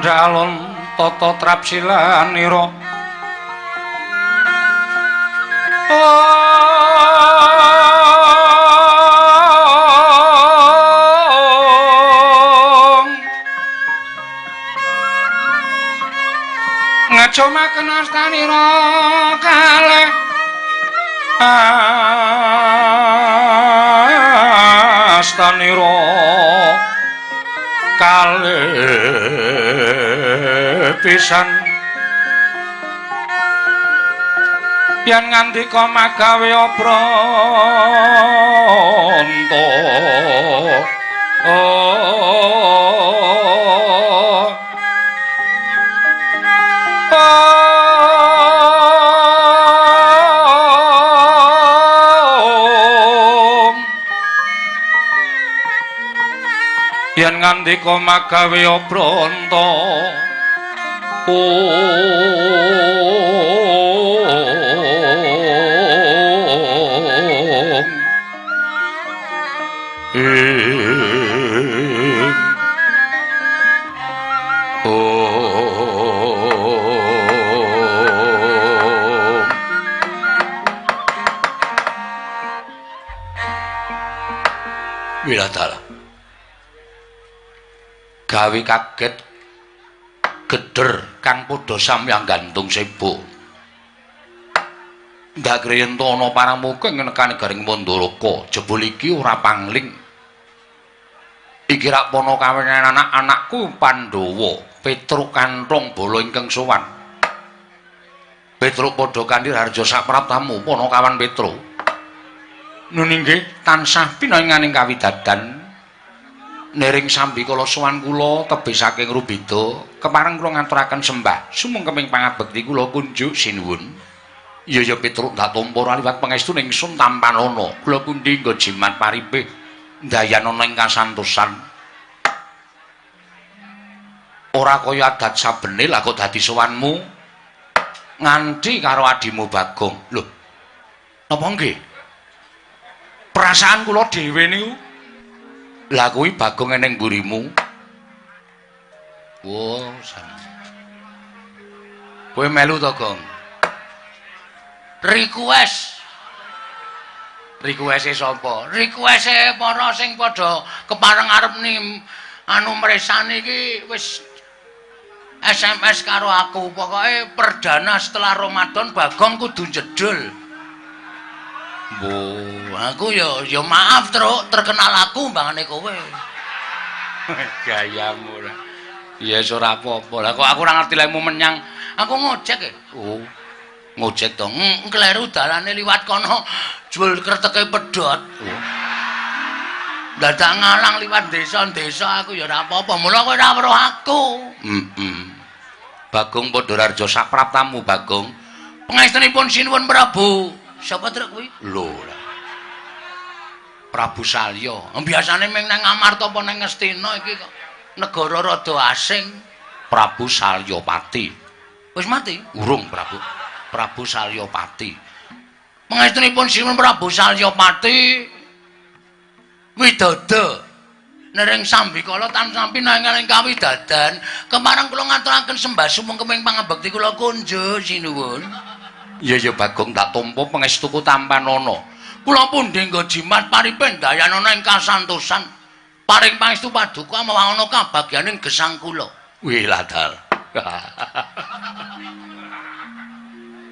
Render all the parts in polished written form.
Sandalon tata trapsilanira ngajomaken astanira kalih astanira kalih pisan yen ngandika magawe pranta yen ngandika magawe pranta Wiladala gawe kaget geder kang padha samyang gantung sebo ndak griyentana paramuka ngenekane garing Mandalaka jebul iki ora pangling iki rak pono kawinan anak-anakku Pandhawa Petruk Kanthong Bala ingkang sowan Petruk padha kanthi Harja Sapraptamu pono kawan Petruk nun inggih tansah pinanganing kawidadan nering sambi kala sowan kula tebih saking Rubida kepareng kula ngaturaken sembah sumengkeming pangabekti kula kunjuk sinuwun ya Petruk ndak tampa liwat pangestu ning sun tampanana kula pundi nggo jimat paripih ndayanana ing kasantosan ora kaya adat sabene lha kok dadi sowanmu nganti karo adimu Bagong lho napa nggih perasaan kula dhewe niku lha kuwi Bagong eneng mburimu wo kowe melu to Gong request e sapa request e para sing padha kepareng arep anu mresani iki wis SMS karo aku pokoke perdana setelah Ramadan Bagong kudu jedul aku ya maaf terkenal aku mbangane kowe. Gayamu lah. Ya ora apa-apa. Lah kok aku ora ngerti lemu menyang. Aku ngojek e. Oh. Ngojek to. Kleru dalane liwat kono jual kreteke pedhot. Oh. Dadak ngalang liwat desa-desa aku ya ora apa-apa. Mula kowe ora weruh aku. Bagong padha Harja Sapraptamu Bagong. Pangestunipun sinuwun Prabu. Sapa truk kuwi? Lho. Prabu Salya. Biasane ming nang Amarta apa nang Ngastina iki kok negara rada asing. Prabu Salyapati. Wis mati? Urung Prabu. Prabu Salyapati. Pangestunipun sinuwun Prabu Salyapati widada nering sambikala tansah pinanganing kawidadan kemareng kula ngaturaken sembah sumengkeming pangabekti kula kunjuk sinuwun. Ya Bagong tak tampa pangestuku tampanana. Kula pundi nggo jimat paripin dayanana ing kasantosan. Paring pangestu paduka mawangono kabagyaning gesang kula. Wih ladal.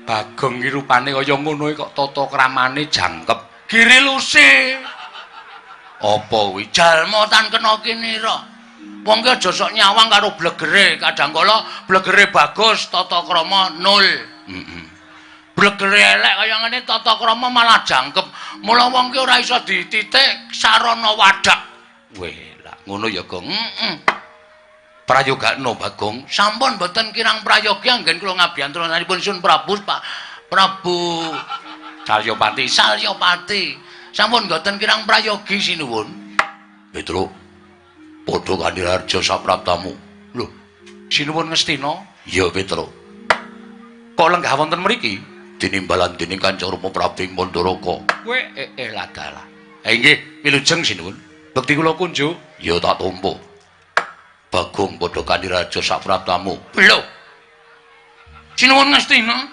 Bagong iki rupane kaya ngono kok tata kramane jangkep. Giri lusi. Apa kuwi? Jalma tan kena kinira. Wong ki aja sok nyawang karo blegere, kadang kala blegere bagus tata krama nol. Blegere elek kaya ngene tata krama malah jangkep. Mula wong ki ora iso dititik sarana wadak. Weh, lah ngono ya, Gong. Prayogakno Bagong. Sampun mboten kirang prayogi anggen kula ngabiyantunipun Sun Prabu Prabu Salyapati. Sampun mboten kirang prayogi sinuwun. Petruk. Padha kanthi Harja Sapraptamu. Lho, sinuwun Ngastina? Ya, Petruk. Kok lenggah wonten mriki? Tinimbalan dening Kanca Rama Prabu ing Mandalaka. Kowe ladalah. Ha inggih, wilujeng sinuwun. Bekti kula kunjuk, ya tak tampa. Bagong padha Kandiraja sapraptamu. Lho. Sinuwun ngastina.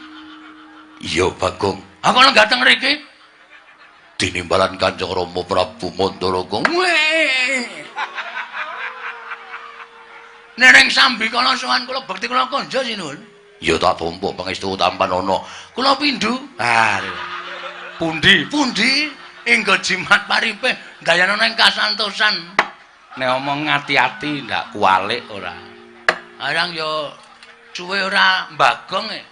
Iya, Bagong. Aku lenggah teng mriki. Tinimbalan Kanjeng Rama Prabu Mandaraka. Nereng sambi kala sowan kula bekti kula kanja sinuwun. Ya tak tampa pangestu tampan ana. Kula pindhu. Ah. Pundi? Pundi? Enggo jimat paripe dayana ning kasantosan. Nek omong ngati-ati ndak kualik ora. Arang yo suwe ora mbagong e.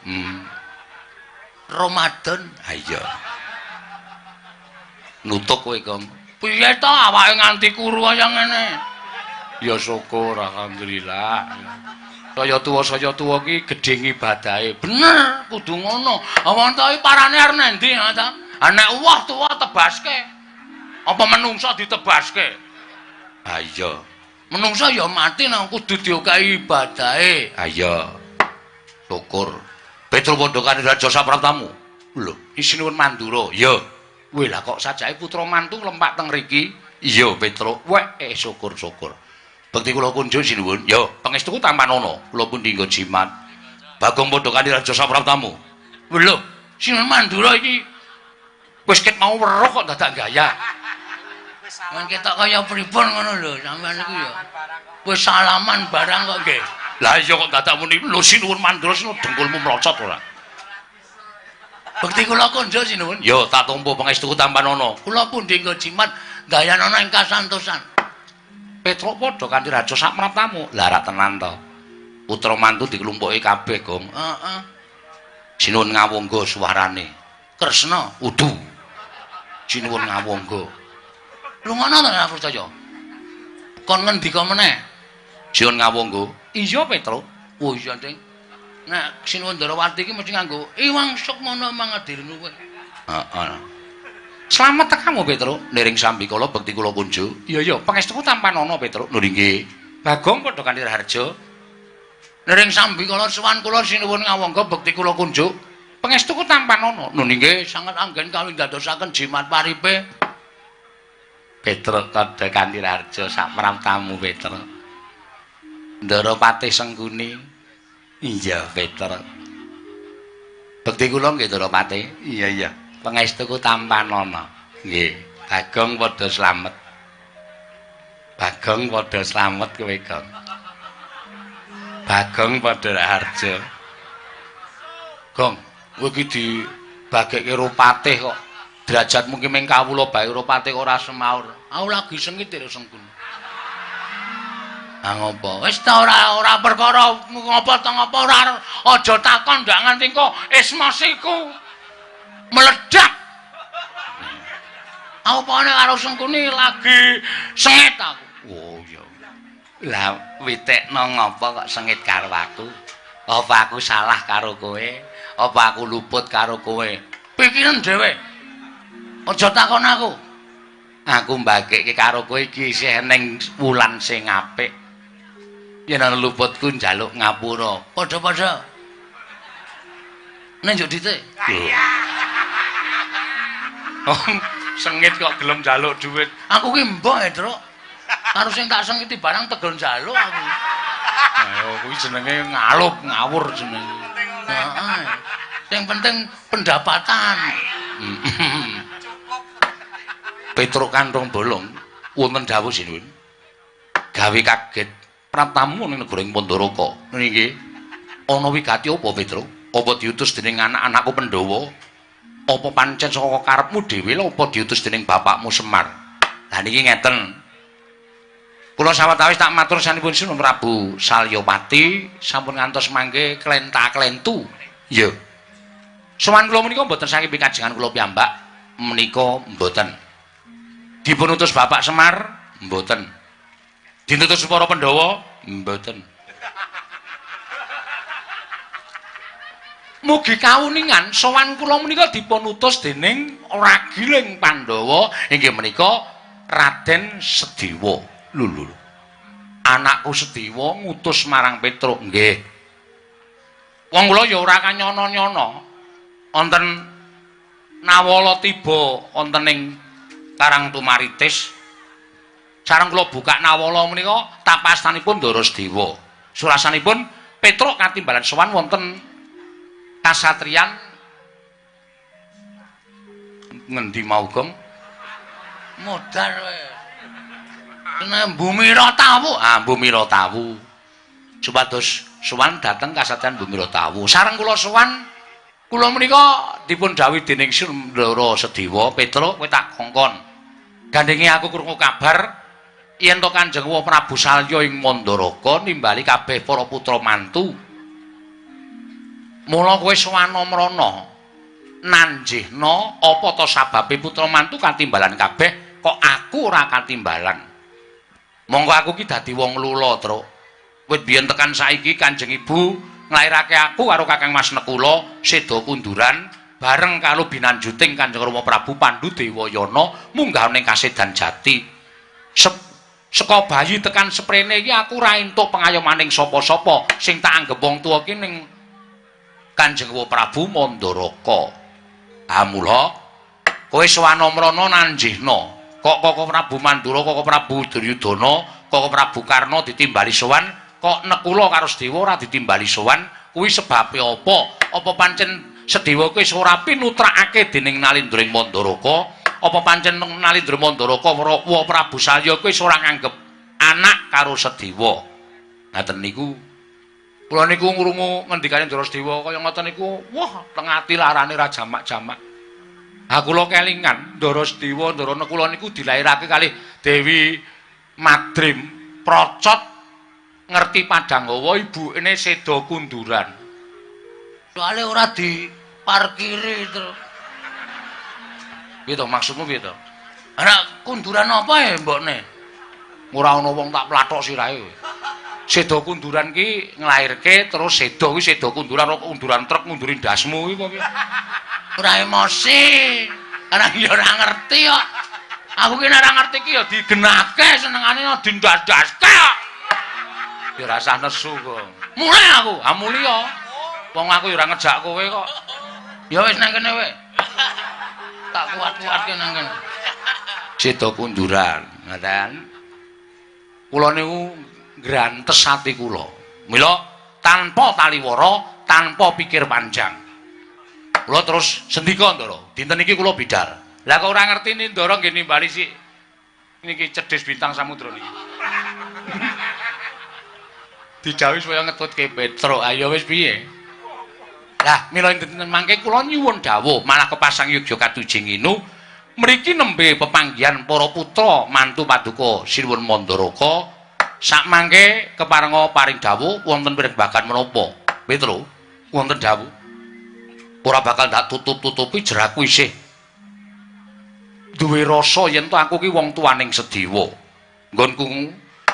Ramadan. Ha iya. Nutuk kowe, Gong. Piye to awake nganti kuru kaya ngene? Ya syukur alhamdulillah. Saya tuwa ki gedhe ngibadahe. Bener, kudu ngono. Awon ta iki parane arep nendi ta? Nek wah tuwa tebaske. Apa menungsa ditebaske? Ha iya. Menungsa ya mati nang kudu diokahi ibadahe. Ha iya. Syukur. Petro Pandha Kandiraja sapraptamu. Lho, isinuwun Mandura. Ya. Weh lah kok sajake putra mantu lempak teng mriki. Iya, Petro. Weh, syukur-syukur. Bekti kula kunjuk sinuwun. Ya, pangestuku tampan ana. Kula pun dinggo jimat. Bagong Pandha Kandiraja sapraptamu. Lho, sinuwun Mandura iki wis ket mau weruh kok dadak gaya. Kan ketok kaya pripun ngono lho, sampean iku ya. Wis salaman barang kok nggih. Lah iya kok dadak muni lho sinuwun Mandura sinuwun dengkulmu mlocot ora. Bekti kula konjo sinuwun. Ya tak tampa pangestuku tampan ana. Kula pun dinggo jimat gayan ana ing kasantosan. Petro Pandha Kandiraja sapraptamu. Lah ra tenan to. Putra mantu diklumpuki kabeh, Gong. Heeh. Sinuwun ngawangga suwarane. Kresna udu. Sinuwun ngawangga. Lungono to ora percaya. Kon ngendika meneh. Sinuwun ngawangga. Iya, Petro. Oh iya, Ding. Nek Sinuwun Darawati iki mesti nganggo iwang sukmana mangadirnu kowe. Heeh. Slamet tekamu, Petro. Nering sambikala bekti kula kunjuk. Iya, iya, pangestuku tampan ana, Petro. Lho nggih. Bagong Pandha Kandiraja. Nering sambikala sowan kula sinuwun ngawangga bekti kula kunjuk. Pangestuku tampan ana. Lho nggih, sanget anggen kawin dadosaken jimat paripe. Petro Pandha Kandiraja sapraptamu, Petro. Ndarawati Sengkuni. Iya, Petro. Bekti kula nggih, Ndarawati. Iya, iya. Pangestuku tampan ana. Nggih, Bagong padha slamet. Bagong padha slamet kowe, Gong. Bagong padha harja. Gong, kowe iki dibagekke rupatih kok. Derajat mungkin ming kawula bae rupatih ora semaur. Aku lagi sengit ya Sengkuni. Ah ngopo? Wis ta ora perkara ngopo ta ngopo ora aja takon ndak nganti kok esmosiku meledak. Aku pone karo Sengkuni lagi sengit aku. Oh iya. Lah witekno ngopo kok sengit karo aku? Apa aku salah karo kowe? Apa aku luput karo kowe? Pikiran dhewe. Aja takon aku. Aku mbagekke karo kowe iki isih ning wulan sing apik. Yen ana luputku njaluk ngapura. Padha-padha. Nek njuk dite. Oh, sengit kok gelem njaluk dhuwit. Aku ki mbok ya, Truk. Karo sing tak sengiti barang tegel njaluk aku. Ayo kuwi jenenge ngalup, ngawur jenenge. Heeh. Sing penting pendapatan. Petruk kantong bolong wonten dawuh sinuwun. Gawe kaget praptamu ning negara Pandharaka. Niki ana wigati apa, Petruk? Apa diutus dening anak-anakku Pandhawa? Apa pancen saka karepmu dhewe lho apa diutus dening bapakmu Semar? Lah niki ngeten. Kula sawetawis tak matur sanipun Sinuwun Prabu Salyapati sampun ngantos mangke klenta-klentu. Iya. Sowan kula menika mboten saking pikajengan kula piyambak menika mboten. Dipun utus Bapak Semar mboten. Dinutus para Pandhawa mboten. Mugi kawuningan sowan kula menika dipun utus dening ragiling Pandhawa inggih menika Raden Sedewa. Lho. Anakku Sedewa ngutus marang Petruk nggih. Wong kula ya ora kanyono-nyono. Wonten nawala tiba wonten ing Karang Tumaritis Sareng kula buka nawala menika tapastanipun Ndara Sedewa. Surasanipun Petruk katimbalan sowan wonten kasatriyan ngendi mau Gong? Modar kowe. Kena Bumira Tawu. Ah, Bumira Tawu. Supados sowan dhateng kasatriyan Bumira Tawu. Sareng kula sowan kula menika dipun dawuhi dening Ndara Sedewa, Petruk kowe tak kongkon. Gandenge aku krungu kabar yen to Kanjeng Prabu Salya ing Mandaraka nimbali kabeh para putra mantu. Mula kowe sowana mrana nanjihna apa to sababe putra mantu katimbalan kabeh kok aku ora katimbalan. Monggo aku ki dadi wong lula, Truk. Wit biyen tekan saiki Kanjeng Ibu nglairake aku karo Kakang Mas Nekula seda kunduran bareng karo binanjuting Kanjeng Rama Prabu Pandhu Dewayana munggah ning Kasedan Jati. Saka bayi tekan seprene iki aku ora entuk pengayomaning sapa-sapa sing tak anggep wong tuwa ki ning Kanjeng Prabu Mandaraka. Mula kowe sawana mrana nanjihna kok Prabu Mandura, kok Prabu Duryudana, kok Prabu Karna ditimbali sowan, kok Nekula karo Sedewa ora ditimbali sowan, kuwi sebabe apa? Apa pancen Sedewa kuwi ora pinutrakake dening Nalindra Mandaraka? Apa pancen Nalindra Mandaraka wa Prabu Salya kuwi ora nganggep anak karo Sedewa? Ngaten niku. Kula niku ngrungu ngendikane Ndara Sedewa kaya ngoten niku, wah, teng ati larane ra jamak-jamak. Kula kelingan Ndara Sedewa, Ndara Nekula niku dilairake kalih Dewi Madrim Procot ngerti Padanggawa ibune seda kunduran. Soale ora diparkiri terus. Piye to maksudmu piye to? Ana kunduran apa ya mbokne? Ora ana wong tak plathok sirahe. Seda kunduran ki nglairke terus seda kuwi seda kunduran truk ngunduri ndasmu kuwi apa piye? Ora emosi. Ana ya ora ngerti kok. Aku ki nek ora ngerti ki ya digenake senengane ya dindaske kok. Ya ora usah nesu kok. Mulai aku, mulia. Wong aku ya ora ngejak kowe kok. Ya wis nang kene wae. Tak kuat-kuatke nang kene. Seda kunduran, ngoten. Kula niku ngrantes ati kula. Mila tanpa taliwara, tanpa pikir panjang. Kula terus sendika Ndara, dinten iki kula bidhal. Lah kok ora ngerti ni Ndara nggih nimbali sik niki cedhis bintang samudra niki. Didhawuhi supaya ngetutke Petruk. Ayo wis piye? Lah mila dinten mangke kula nyuwun dawuh malah kepasang Yogya Katujing inu mriki nembe pepanggihan para putra mantu paduka Sinuwun Mandaraka sak mangke keparenga paring dawuh wonten pirembagan menapa. Petruk, wonten dawuh ora bakal tak tutup-tutupi jeraku isih duwe rasa yen to aku ki wong tuaning Sedewa. Nggonku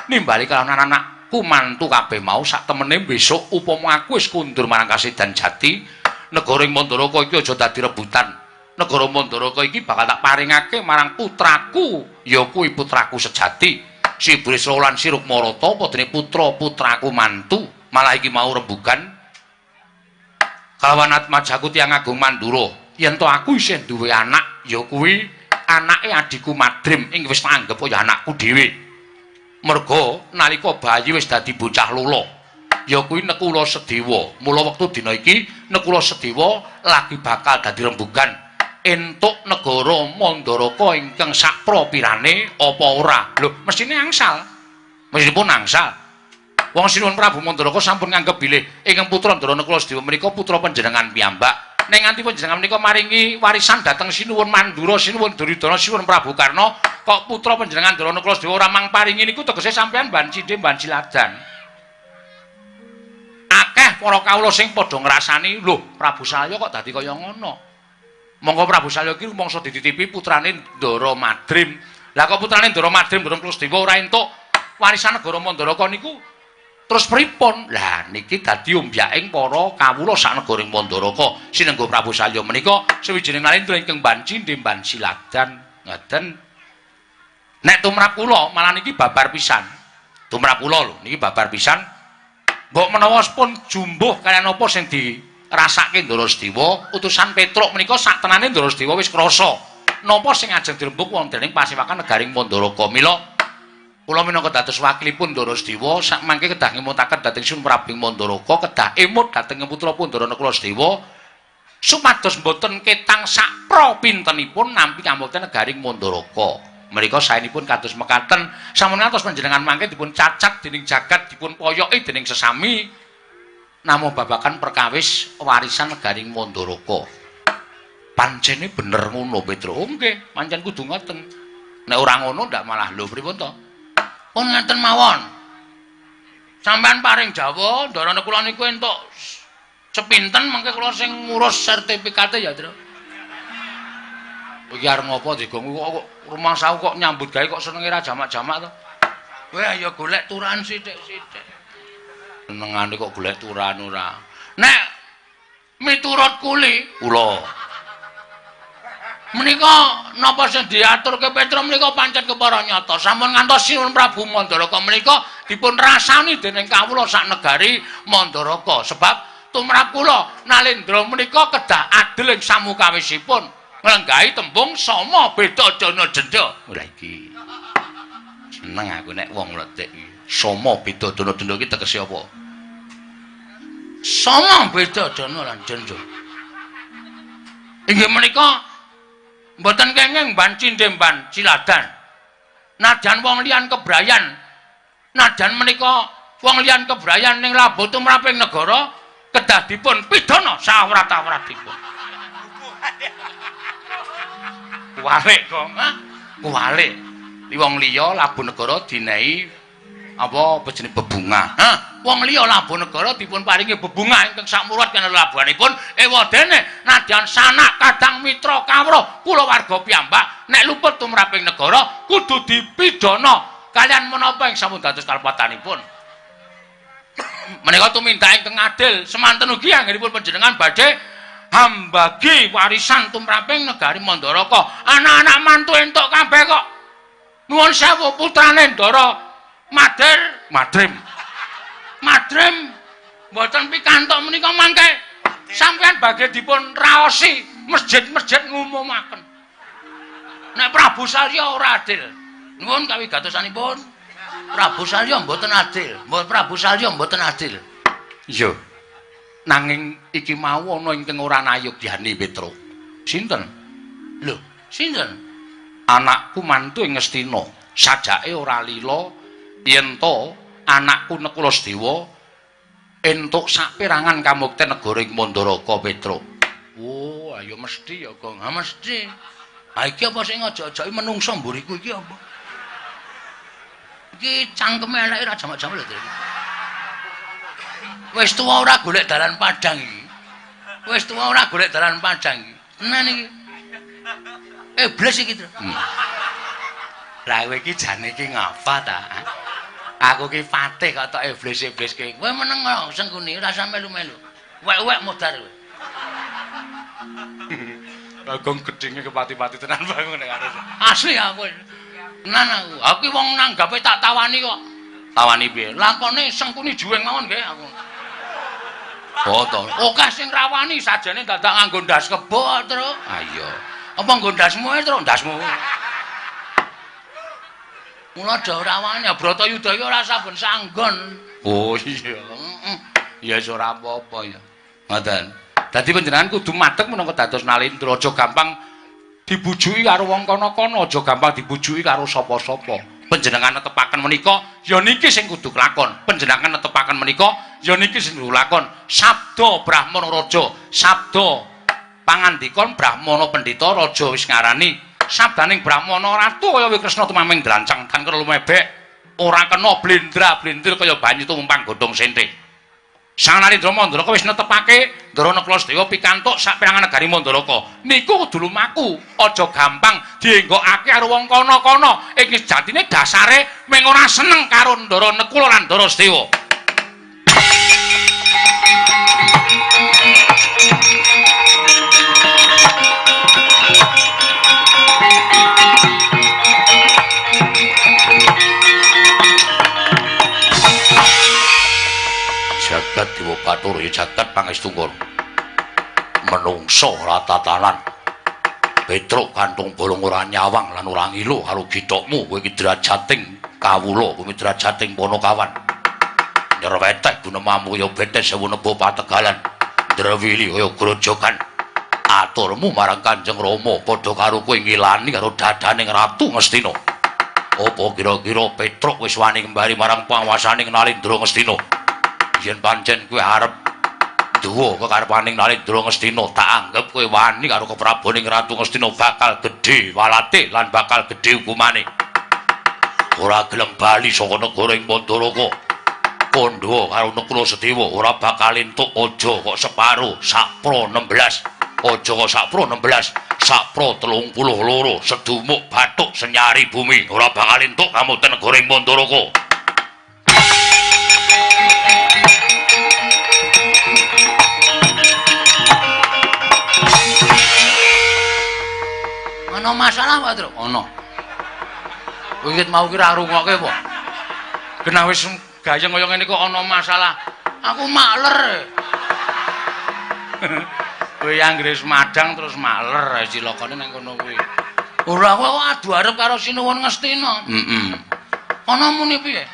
nimbali kalawan anak-anakku mantu kabeh mau sak temene besok upama aku wis kundur marang Kasedan Jati, negara ing Mandaraka iki aja dadi rebutan. Negara Mandaraka iki bakal tak paringake marang putraku, ya kuwi putraku sejati. Si Bresra lan si Rukmarata padane putra-putraku mantu, malah iki mau rembugan kalawan atmajaku tiyang Agung Mandura. Yen to aku isih duwe anak, ya kuwi anake adhiku Madrim ing wis tak anggap kaya anakku dhewe. Merga nalika bayi wis dadi bocah lula, ya kuwi Nekula Sedewa. Mula wektu dina iki Nekula Sedewa lagi bakal dadi rembugan entuk negara Mandaraka ingkang saprapirane apa ora. Lho, mestine angsal. Mestipun angsal. Wong Sinuwun Prabu Mandaraka sampun nganggep bilih ingkang putra Ndara Nekula Sedewa menika putra panjenengan piyambak. Ning nganti panjenengan menika maringi warisan dhateng Sinuwun Mandura, Sinuwun Duryudana, Sinuwun Prabu Karna, kok putra panjenengan Ndara Nekula Sedewa ora mangparingi niku tegese sampeyan mban cindhe mban siladan. Akeh para kawula sing padha ngrasani, lho, Prabu Salya kok dadi kaya ngono. Monggo Prabu Salya ki rumangsa dititipi putrane Ndara Madrim. Lah kok putrane Ndara Madrim Ndara Nekula Sedewa ora entuk warisan negara Mandaraka niku terus pripun? Lah niki dadi ombyaking para kawula sak negaring Mandaraka. Sinengga Prabu Salya menika sawijining nalendra ingkang mban cindhe mban siladan. Ngoten. Nek tumrap kula malah niki babar pisan. Tumrap kula lho niki babar pisan. Mbok menawa pun jumbuh kaliyan apa sing dirasake Ndara Sedewa, utusan Petruk menika saktenane Ndara Sedewa wis krasa napa sing ajeng dirembug wonten ing pasewakan negaring Mandaraka. Mila Kula minangka dados wakilipun Ndara Sedewa sak mangke kedah ngemutaken dhateng Sun Prabu Mandaraka kedah emut dhateng putra Pandharana kula Sedewa supados boten ketang sak pra pintenipun nampi kambekten negaring Mandaraka. Menika saenipun kados mekaten sampun ngantos panjenengan mangke dipun cacat dening jagat dipun poyoki dening sesami namung babagan perkawis warisan negaring Mandaraka. Pancene bener ngono Petro. Nggih, pancen kudu ngoten. Nek ora ngono ndak malah lho pripun to? Pun ngaten mawon. Sampeyan paring Jawa, ndarane kula niku entuk sepinten mengke kula sing ngurus sertifikate ya, Tru. Iki arep ngopo digonggu kok rumah sawu kok nyambut gawe kok senenge ra jamak-jamak to. Wah ya golek turan sithik-sithik. Senengane kok golek turan ora. Nek miturut kula menika napa sing diaturke Petro menika pancen kepara nyata. Sampun ngantos Sun Prabu Mandaraka menika dipun rasani dening kawula sak negari Mandaraka. Sebab tumrap kula Nalendra menika kedah adil ing samukawisipun nglenggahi tembung sama beda dana jendha. Ora iki. Seneng aku nek wong mletik iki. Sama beda dana jendha iki tegese apa? Sama beda dana lan jendha. Inggih menika mboten kenging mban cindemban ciladan. Najan wong liyan kebrayan. Najan menika wong liyan kebrayan ning labuh tumraping negara kedah dipun pidana sawrat-awratipun. Kuwalik kok, kuwalik. Wong liya labuh negara dinehi apa jenenge bebungah. Wong liya labuh negara dipun paringi bebungah ingkang sakmurat kena labuhanipun ewadene nadyan sanak kadang mitra kawruh kulawarga piyambak nek luput tumraping negara kudu dipidana kalian menapa ing sampun dados kalepatanipun. Menika tumindak ingkang adil semanten ugi anggenipun panjenengan badhe hambagi warisan tumraping negari Mandaraka. Anak-anak mantu entuk kabeh kok. Nuwun sewu putrane Ndara Madrim mboten pikantuk menika mangke sampeyan badhe dipun raosi masjid-masjid ngumumaken. Nek Prabu Salya ora adil. Nuwun kawigatosanipun. Prabu Salya mboten adil. Prabu Salya mboten adil. Iya. Nanging iki mau ana ingkang ora nayogyani Petro. Sinten? Lho, sinten? Anakku mantu ing Ngastina. Sajake ora lila yen to anakku Nekula Sedewa entuk saperangan kamukten negara ing Mandaraka Petro. Oh, ayo mesti ya, Kang. Ha mesti. Ha iki apa sing aja-ajaki menungso mburiku iki apa? Iki cangkeme eleke ra jamak-jamak lho, Tru. Wis tuwa ora golek dalan padang iki. Wis tuwa ora golek dalan padang iki. Tenan iki. Iblis iki, Tru. Lah kowe iki jane iki ngapa ta? Aku ki patih kok tok iblis-iblis ki. Kowe meneng kok sengkuni ora sampe melu-melu. Wek-wek modar kowe. Bagong gedhinge kepati-pati tenan bangun nek arep. Asli aku. Tenan aku. Aku ki wong nanggape tak tawani kok. Tawani piye? Lakone sengkuni juweng mawon nggih aku. Oh to. Oke sing rawani sajane dadak nganggo ndas kebo, Tru. Ah iya. Apa nggo ndasmu ae, Tru? Ndasmu. Mula aja ora wani, Bratayuda iki ora saben sanggon. Oh iya. Ya wis ora apa-apa ya. Ngoten. Dadi panjenengan kudu madheg menangka dados Nalendra, aja gampang dibujuki karo wong kana-kana, aja gampang dibujuki karo sapa-sapa. Panjenengan netepaken menika, ya niki sing kudu kelakon. Panjenengan netepaken menika, ya niki sing kudu kelakon. Sabda Brahmana Raja, sabda pangandikon Brahmana Pendhita Raja wis ngarani sabdaning Brahmana ratu kaya Wikresna tumaming drancang tan karo lumebek ora kena blendra-blendir kaya banyu tumumpang godhong sentik. Sang Nalendra Mandaraka wis netepake Ndara Nekula Sedewa pikantuk saperangan negari Mandaraka. Niku kudu lumaku, aja gampang dienggokake karo wong kana-kana. Iki jatine dasare mung ora seneng karo Ndara Nekula lan Ndara Sedewa. Jagat Dewa Bathara ya jagat pangestungkul. Menungso ora tatanan. Petruk kantung bolong ora nyawang lan ora ngilu karo githokmu kowe iki drajating kawula kumidrajating Panakawan nyerweteh gunemamu ya betes sewu nebo pategalan ndrewili kaya grojogan aturmu marang Kanjeng Rama padha karo kowe ngilani karo dadaning Ratu Ngastina apa kira-kira Petruk wis wani kembali marang panguwasaning Nalendra Ngastina yen pancen kowe arep duwa kekarepaning Nalendra Ngastina tak anggap kowe wani karo keprabaning Ratu Ngastina bakal gedhe walate lan bakal gedhe hukumane ora gelem bali saka negara ing Pandharaka Kandha karo Nekula Sedewa ora bakal entuk aja kok separo sakpro 16 aja kok sakpro 16 sakpro 32 sedumuk bathuk senyari bumi ora bakal entuk kamuten negara ing Pandharaka ana masalah Pak Tru ana wiwit mau ki ra rungokke apa genah wis gayeng kaya ngene kok ana masalah. Aku makler. Kowe anggere madang terus makler cilokane nang kono kuwi. Ora aku adu arep karo Sinuwun Ngastina. Heeh. Ana muni piye?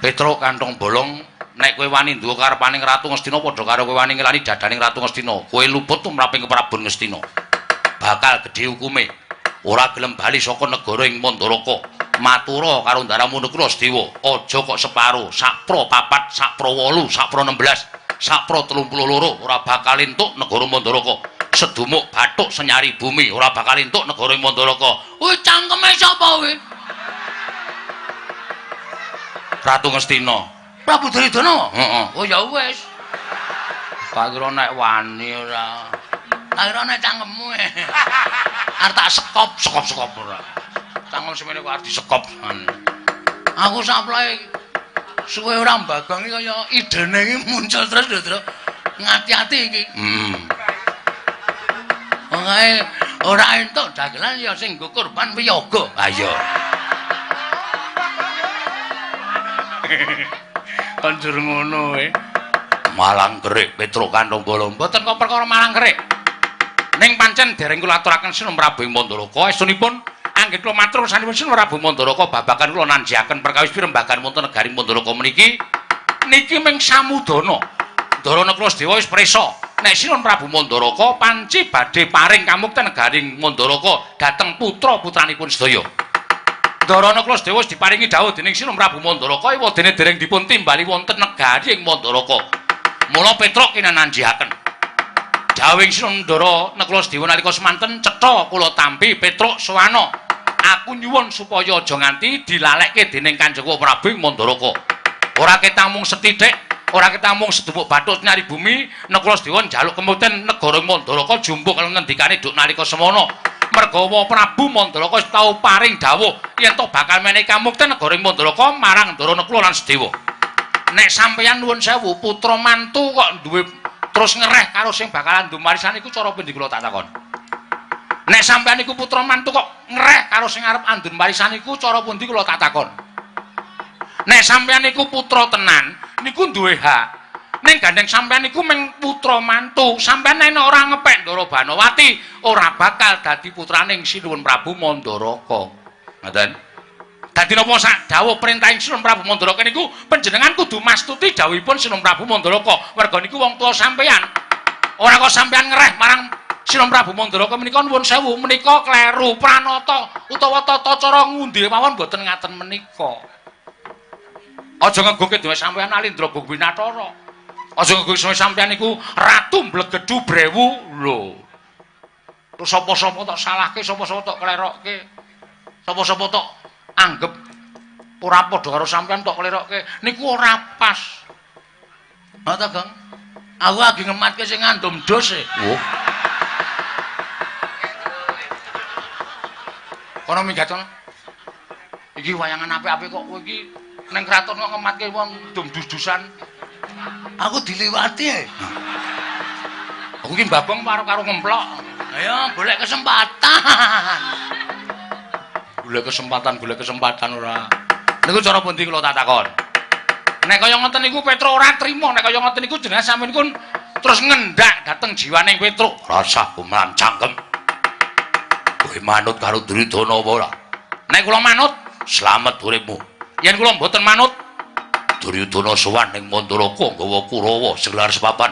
Petruk kantong bolong nek kowe wani nduwa karepaning Ratu Ngastina padha karo kowe wani ngelani dadaning Ratu Ngastina. Kowe luput tumraping keprabon Ngastina. Bakal gedhe hukume. Ora gelem bali saka negara ing Mandharaka. Matura karo Ndaramu Nekula Sedewa, aja kok separo, sakpro 4, sakpro 8, sakpro 16, sakpro 32 ora bakal entuk negara Mandharaka. Sedumuk bathuk senyari bumi ora bakal entuk negara Mandharaka. Kuwi cangkeme sapa kuwi? Ratu Ngastina. Prabu Duryudana? Heeh. Oh ya wis. Tak kira nek wani ora. Tak kira nek cangkemmu. Arep tak sekop ora. Cangkem semene kok arep disekop. Aku saplae suwe ora mbagong iki kaya idene iki muncul terus lho, Tru. Ngati-ati iki. Wong ae ora entuk dagelan ya sing nggo kurban wiyaga. Ha iya. Kan durung ngono Malang Kerik Petruk Kantong Bolong. Mboten kok perkara Malang Kerik. Ning pancen dereng kula aturaken Sinuwun Prabu ing Mandharaka estunipun anggih kula matur sanesipun Sinuwun Prabu Mandharaka babagan kula nanjiaken perkawis pirembagan wonten negari Mandharaka meniki niki ming samudana. Ndara Nekula Sedewa wis prisa nek Sinuwun Prabu Mandharaka panci badhe paring kamukten negari Mandharaka dhateng putra-putranipun sedaya. Ndara Nekula Sedewa wis diparingi dawuh dening Sinuwun Prabu Mandharaka wadene dereng dipun timbali wonten negari ing Mandharaka. Mula Petruk kinananjiaken dawuh Sinuwun Ndara Nekula Sedewa nalika semanten cetha kula tampi Petruk Sawana. Aku nyuwun supaya aja nganti dilalekke dening Kanjeng Prabu ing Mandharaka. Ora ketamung sethithik, ora ketamung sedumuk bathuk nyari bumi, Nekula Sedewa njaluk kemuten negara Mandharaka jumpuk karo ngendikane duk nalika semono. Merga Prabu Mandharaka wis tau paring dawuh yen to bakal menehi kamukten negara Mandharaka marang Ndara Nekula lan Sedewa. Nek sampeyan nuwun sewu putra mantu kok duwe terus ngereh karo sing bakalan ndumarisan iku cara pundi kula tak takon. Nek sampeyan iku putra mantu kok ngereh karo sing arep andun warisan iku cara pundi kula tak takon. Nek sampeyan iku putra tenan niku duwe hak. Ning gandeng sampeyan iku mung putra mantu, sampeyan nek ora ngepek Ndara Banawati ora bakal dadi putraning Sinuwun Prabu Mandharaka. Ngoten. Dadi napa sak dawuh perintahing Sinuwun Prabu Mandharaka niku panjenengan kudu mastuti dawuhipun Sinuwun Prabu Mandharaka. Merga niku wong tuwa sampeyan. Ora kok sampeyan ngereh marang Sinuwun Prabu Mandharaka menika nuwun sewu menika kleru pranata utawa tata cara ngundi mawon boten ngaten menika. Aja ngegoke dhewe sampeyan Nalendra Gogwinatara. Aja ngegoke sampeyan niku ratu mblegedhu brewu lho. Terus sapa-sapa tok salahke, sapa-sapa tok klerokke. Sapa-sapa tok anggap ora padha karo sampeyan tok klerokke. Niku ora pas. Ha ta, Gang? Aku lagi ngematke sing ngandum dos e. Oh. Kono minggat kono. Iki wayangan apik-apik kok kowe iki ning kraton kok ngematke wong dum dus-dusan. Aku diliwati ae. Aku iki mbabong karo ngemplok. Ayo golek kesempatan. Golek kesempatan ora. Niku cara pundi kula tak takon. Nek kaya ngoten niku Petruk ora trima, nek kaya ngoten niku jenengan sampeyan niku terus ngendak dhateng jiwaning Petruk. Rasah kuman cangkem. Kowe manut karo Duryudana apa ora? Nek kula manut, Slamet uripmu. Yen kula mboten manut Duryudana sowan ning Mandaraka nggawa Kurawa segelar sepapan.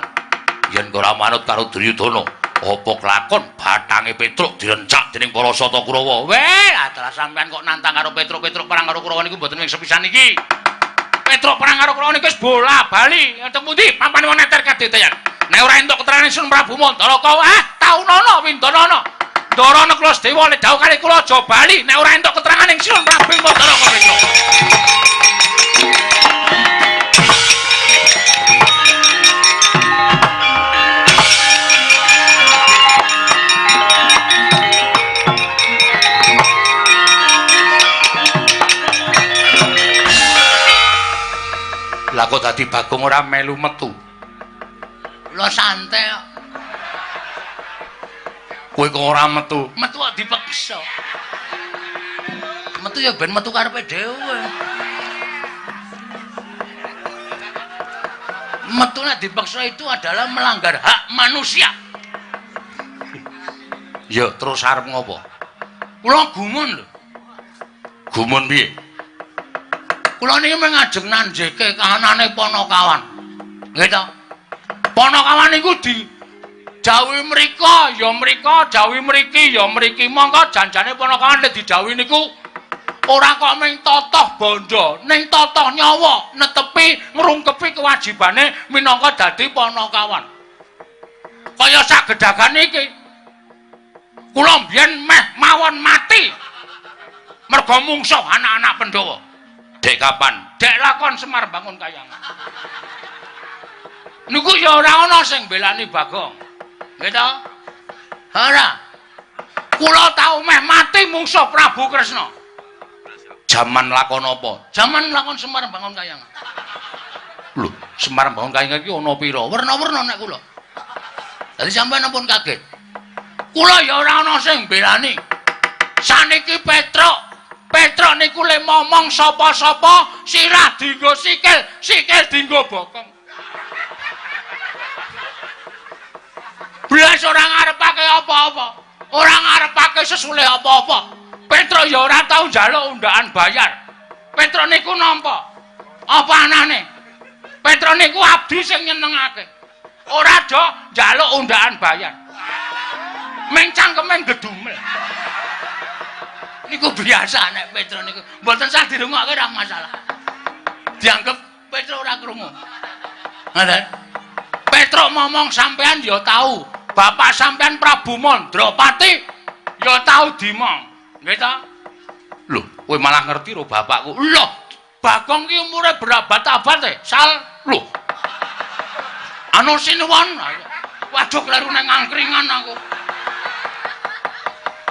Yen ora manut karo Duryudana, apa kelakon batange Petruk direncak dening para sata Kurawa. Weh, adalah sampean kok nantang karo Petruk perang karo Kurawa niku mboten wing sepisan iki. Petruk perang karo Kurawa niku wis bola-bali. Enteng pundi papan wong neter kadeteyan. Nek ora entuk keterangan Sun Prabu Mandaraka, taunana Windanana. Ndarana Klasdewa nek dawuh kali kula aja bali nek ora entuk keterangan ing Sun Prabu Mandaraka Petruk. Lah kok dadi Bagong ora melu metu. Lho santai kok. Kowe kok ora metu? Metu kok dipaksa. Metu ya ben metu karepe dhewe. Metu nek dipaksa itu adalah melanggar hak manusia. Ya, terus arep ngopo? Kula gumun lho. Gumun piye? Kula niki mengajeng nanjeke kahanane Panakawan. Nggih to? Panakawan niku dijawuhi mriko, ya mriko, jawuhi mriki, ya mriki. Monggo janjane Panakawan nek dijawuhi niku ora kok ming totoh bondo, ning totoh nyawa, netepi ngrungkepi kewajibane minangka dadi Panakawan. Kaya sagedhagan iki. Kula mbiyen meh mawon mati. Merga mungsuh anak-anak Pandhawa. Dek kapan? Dek lakon Semar Bangun Kayangan. Niku ya ora ana sing belani Bagong. Nggih to? Ora. Kula tau meh mati mungsuh Prabu Kresna. Jaman lakon apa? Jaman lakon Semar Bangun Kayangan. Lho, Semar Bangun Kayangan iki ana pira? Werna-werna nek kula. Dadi sampeyan ampun kaget. Kula ya ora ana sing belani. Saniki Petruk niku le momong sapa-sapa sirah dienggo sikil dienggo bokong. Blas ora ngarepake apa-apa. Ora ngarepake sesule apa-apa. Petruk ya ora tau njaluk undakan bayar. Petruk niku nampa. Apa anane? Petruk niku abdi sing nyenengake. Ora do njaluk undakan bayar. Meng cangkemen gedumel. Niku biasa nek Petruk niku. Mboten sah dirungokke ora masalah. Dianggep Petruk ora krungu. Ngoten. Petruk momong sampean ya tahu. Bapak sampean Prabu Mandrapati ya tahu dimong. Nggih ta? Lho, kowe malah ngerti ro bapakku. Lho, Bagong ki umure berabad-abad e. Sal, lho. Anu sinuwun. Waduh kleru nang angkringan aku.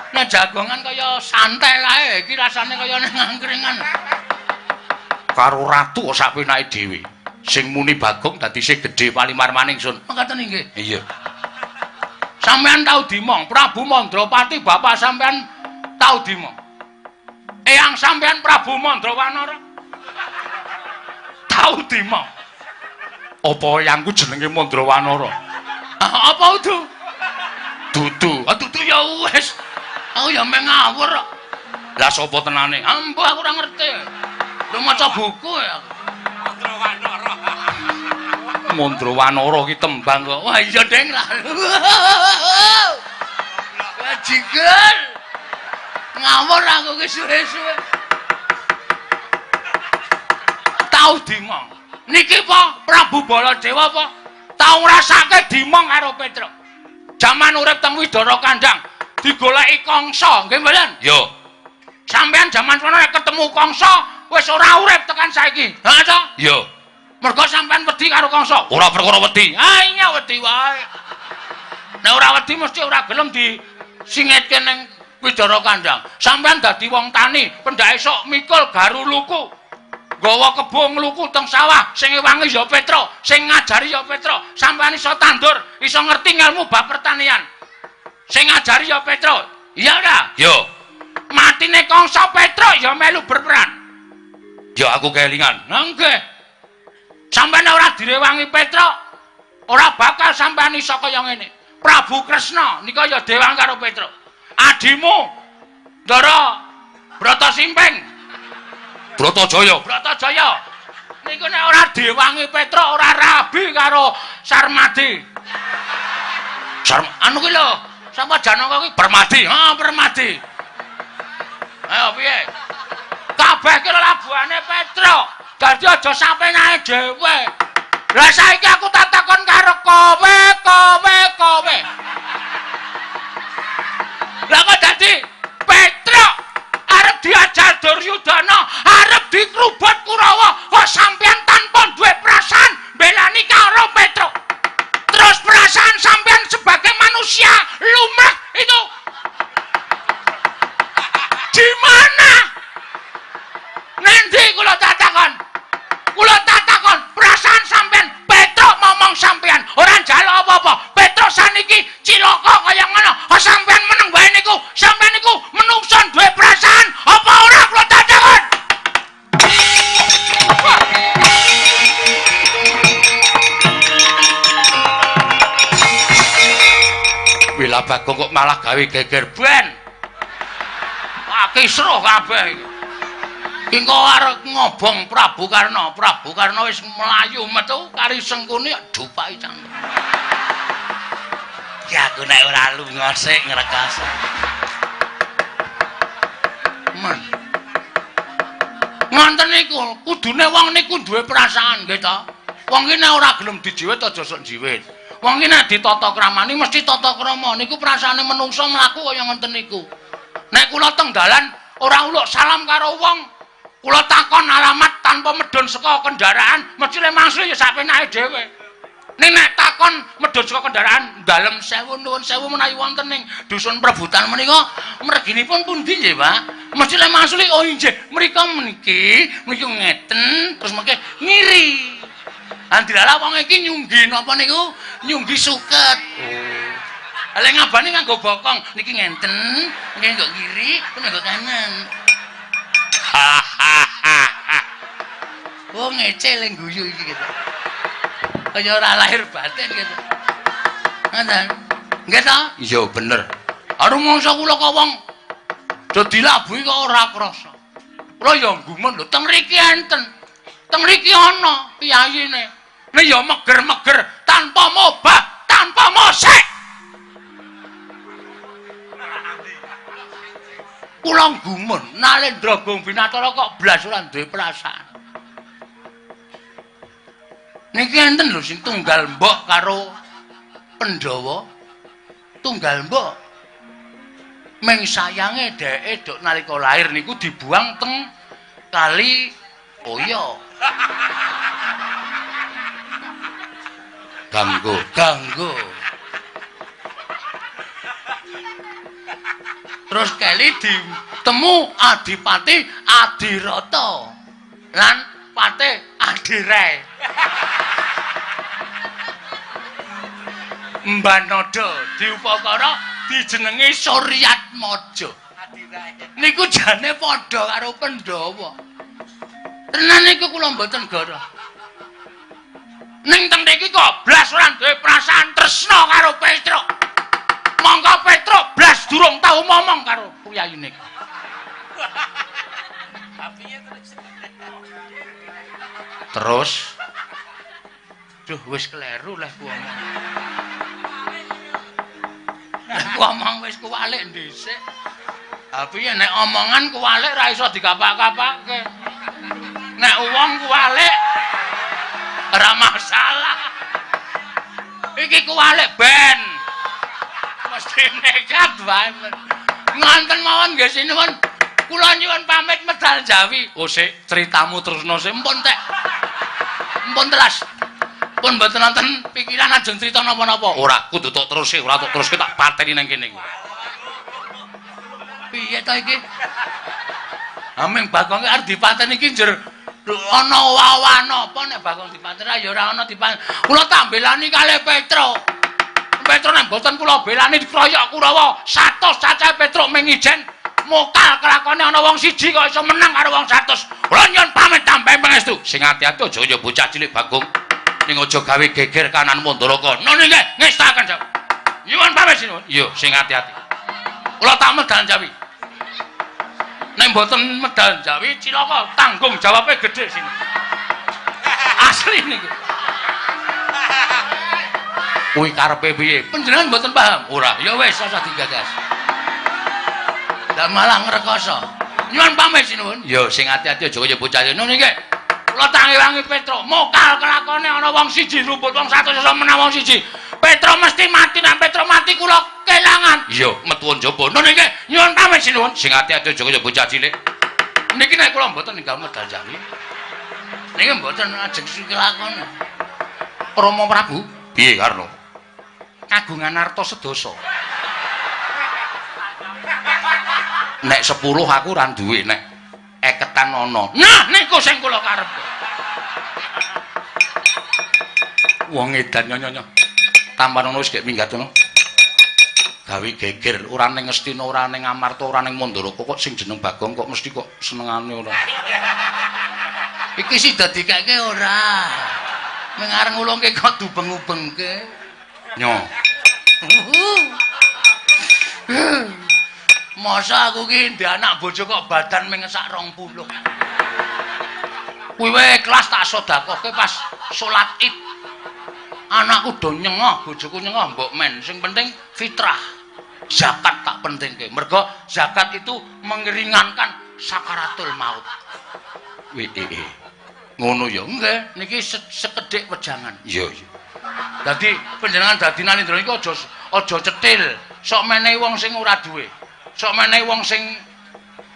Nek jagongan kaya santai kae, iki rasane kaya ning angkringan. Karo ratu sak penake dhewe. Sing muni Bagong dadi sing gedhe Palimarmaning Sun. Ngoten nggih. Iya. Sampeyan tau dimong, Prabu Mandrapati bapak sampeyan tau dimong. Eyang sampeyan Prabu Mandrawanara tau dimong. Apa eyangku jenenge Mandrawanara? Apa itu? Dudu. Dudu ya wis. Aku ya meh ngawur kok. Lah sapa tenane? Ambo aku ora ngerti. Lu maca buku ya. Mandrawanara ki tembang kok. Wah iya Deng lah. Lah jigel. Ngawur aku ki suwe-suwe. Tau dimong. Niki apa? Prabu Baladewa apa? Tau ngrasake dimong karo Petruk. Jaman urip teng Widara Kandang. Digoleki Kangsa, nggih mboten? Yo. Sampeyan jaman kono nek ketemu Kangsa wis ora urip tekan saiki. Ha to? Yo. Mergo sampeyan wedi karo Kangsa. Ora perkara wedi. Ah iya wedi wae. Nek ora wedi mesti ora gelem disingetke ning Widara Kandang. Sampeyan dadi wong tani, pendake sok mikul garu luku. Gawa kebo ngluku teng sawah, sing ewangi ya Petruk, sing ngajari ya Petruk. Sampeyan iso tandur, iso ngerti ngelmu bab pertanian. Sing ngajari ya Petruk. Iya ora? Yo. Matine Kangsa Petruk ya melu berperan. Ya aku kelingan. Nggih. Sampeyan ora direwangi Petruk, ora bakal sampeyan iso kaya ngene. Prabu Kresna nika ya dewang karo Petruk. Adimu Ndara Brata Simping Bratajaya. Bratajaya. Niku nek ora diwangi Petruk ora rabi karo Sarmadi. Anu ki lho, sapa Janaka ki Permadi. Ha, Permadi. Ayo piye? Kabeh ki labuhane Petruk. Dadi aja sampe nae dhewe. Lah saiki aku tak takon karo kowe. Lah kok dadi Petruk arep diajar Duryudana, arep dikrubut Kurawa, kok sampean tanpa duwe perasaan belani karo Petruk. Terus perasaan sampean sebagai manusia lumrah itu di mana? Nanti kula takon. Perasaan sampean Petruk ngomong sampean ora njaluk apa-apa. Petruk saniki cilaka kaya ngono. Kok sampean meneng wae niku? Sampean niku menungso duwe perasaan apa ora kula takon? Wila Bagong kok malah gawe geger ben. Kisruh kabeh iki. Ki kok arep ngobong Prabu Karna. Prabu Karna wis mlayu metu kari Sengkuni dupai cangkem. Ya aku nek ora lunga sik ngregas. Men. Ngoten niku, kudune wong niku duwe perasaan nggih ta. Wong iki nek ora gelem dijiwit aja sok jiwit. Wong iki nek ditata kramani mesti tata krama. Niku perasaane menungso mlaku kaya ngoten niku. Nek kula teng dalan ora uluk salam karo wong, kula takon alamat tanpa medhun saka kendaraan, mesti le mangsul ya sapenake dhewe. Ning nek takon medhun saka kendaraan, dalem sewu nuwun sewu menawi wonten ning dusun Prebutan menika, mreginipun pundi nggih, Pak? Mesti le mangsul oh nggih, mrika meniki ngeten, terus mengke ngiri. Andilalah wong iki nyunggi napa niku? Nyunggi suket. Lek ngabani nganggo bokong, niki ngenten, niki nggo kiri, nggo kanan. Oh ngece le guyu iki gitu. Kaya ora lahir batin gitu. Ngoten. Nggih ta? Iya bener. Aru mangsa kula kok wong do dilabuhi kok ora krasa. Kula ya gumun lho, teng mriki enten. Teng mriki ana piyayine. Nek ya meger-meger tanpa mobah, tanpa mosek. Kula gumun, Nalendra Gong Binatara kok blas ora duwe perasaan. Niki enten lho sing tunggal mbok karo Pandhawa. Tunggal mbok. Meng sayange dheke dok nalika lahir niku dibuang teng Kali Oya. Ganggo. Terus kali ditemu Adipati Adirata lan Patih Adirai. Mbanada diupakara dijenengi Suryatmaja. Niku jane padha karo Pandhawa. Tenan niku kula mboten goroh. Ning teng mriki kok blas ora duwe perasaan tresna karo Petruk. Monggo Petruk blas durung tau ngomong karo puyayine. Terus duh wis kleru lah ku omong. Ku omong wis kuwalik dhisik. Ha piye nek omongan kuwalik ra iso dikapak-kapake. Nek wong kuwalik ora masalah. Iki kuwalik ben. Mesti nekat wae. Ngonten mawon nggih sinuwun. Kula nyuwun pamit medal Jawi. Oh sik, critamu terusno sik empun tek. Empun telas. Pun mboten nonton pikiran ajeng crita napa-napa. Ora, kudu tok terus sik, ora tok terus tak pateni nang kene iki. Piye ta iki? Ameng Bagong arep dipateni iki njur ana wawan apa nek Bagong dipateni ya ora ana dipateni. Kula tambelani kalih Petruk. Petruk nek mboten kula belani dikroyok Kurawa. 100 cacahe Petruk mengijen mokal kelakone ana wong siji kok iso menang karo wong 100. Kula nyuwun pamit tambahe pangestu. Sing ati-ati aja ya bocah cilik Bagong. Ning aja gawe geger kanan Mandalaka. None nggih, ngestaken Jawi. Nyuwun pamit sinuwun. Iya, sing ati-ati. Kula tak medal Jawi. Nek mboten medal Jawi cilaka tanggung jawabnya gede sini. Asli niku. Kuwi karepe piye? Panjenengan mboten paham? Ora, ya wis ora digagas. Lah malah ngrekoso. Nyuwun pamit sinuwun. Ya sing ati-ati aja kaya bocah ngono niki. Kula tangi-wangi Petro, mokal kelakone ana wong siji rumput wong 100 iso menang wong siji. Petro mesti mati, nek Petro mati kula kelangan. Iya, metu njaba. Ngono niki. Nyuwun pamit sinuwun. Sing ati-ati aja kaya bocah cilik. Niki nek kula mboten ninggal medal Jawi. Niki mboten ajeng kelakon. Rama Prabu, piye Karno? Kagungan arta sedasa. Nek 10 aku ora duwe, nek eketan ana. Nah, niku sing kula karepe. Wong edan nyonya. Tampan ngono wis gek minggat ngono. Gawe geger, ora ning Ngastina, ora ning Amarta, ora ning Mandaraka kok sing jeneng Bagong kok mesti kok senengane ora. Iki sih dadi keke ora. Ning areng ngulungke kok dubeng-ubengke. Nyo. Masa aku ki ndek anak bojo kok badan mengesak 20. Kuwi wae kelas tak sedekahke pas salat Id. Anakku do nyengoh, bojoku nyengoh mbok men. Sing penting fitrah. Zakat tak pentingke. Mergo zakat itu mengeringankan sakaratul maut. Ngono ya nggih, niki sekedhik wejangan. Iya. Dadi panjenengan dadi Nalendra iki aja cetil, sok menehi wong sing ora duwe. Sok menehi wong sing